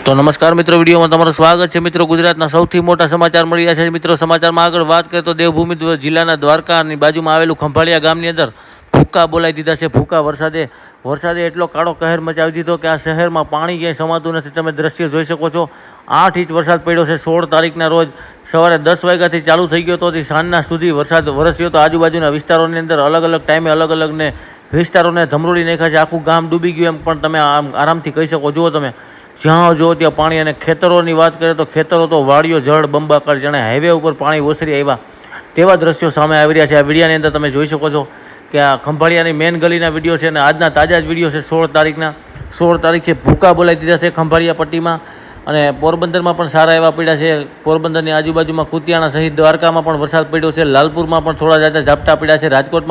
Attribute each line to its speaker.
Speaker 1: તો નમસ્કાર મિત્રો, વિડીયોમાં તમારું સ્વાગત છે. મિત્રો, ગુજરાતના સૌથી મોટા સમાચાર મળી રહ્યા છે. મિત્રો, સમાચારમાં આગળ વાત કરીએ તો દેવભૂમિ જિલ્લાના દ્વારકાની બાજુમાં આવેલું ખંભાળિયા ગામની અંદર ભૂક્કા બોલાવી દીધા છે. ભૂક્કા વરસાદે એટલો કાળો કહેર મચાવી દીધો કે આ શહેરમાં પાણી ક્યાંય સમાતું નથી. તમે દ્રશ્ય જોઈ શકો છો. 8 ઇંચ વરસાદ પડ્યો છે. 16 તારીખના રોજ સવારે 10 વાગ્યાથી ચાલુ થઈ ગયો હતો. સાંજના સુધી વરસાદ વરસ્યો હતો. આજુબાજુના વિસ્તારોની અંદર અલગ અલગ ટાઈમે અલગ અલગને વિસ્તારોને ધમરોડી નાખ્યા છે. આખું ગામ ડૂબી ગયું એમ પણ તમે આરામથી કહી શકો. જુઓ તમે, જ્યાં જુઓ ત્યાં પાણી. અને ખેતરોની વાત કરીએ તો ખેતરો તો વાડીઓ જળ બંબાકાર, જાણે હાઈવે ઉપર પાણી ઓસરી આવ્યા તેવા દ્રશ્યો સામે આવી રહ્યા છે. આ વિડીયોની અંદર તમે જોઈ શકો છો કે આ ખંભાળિયાની મેન ગલીના વિડીયો છે અને આજના તાજા જ વિડીયો છે. 16 તારીખે ભૂકા બોલાવી દીધા છે ખંભાળિયા પટ્ટીમાં. અને પોરબંદરમાં પણ સારા એવા પડ્યા છે. પોરબંદરની આજુબાજુમાં કુતિયાણા સહિત દ્વારકામાં પણ વરસાદ પડ્યો છે. લાલપુરમાં પણ થોડા ઝાપટા પડ્યા છે. રાજકોટમાં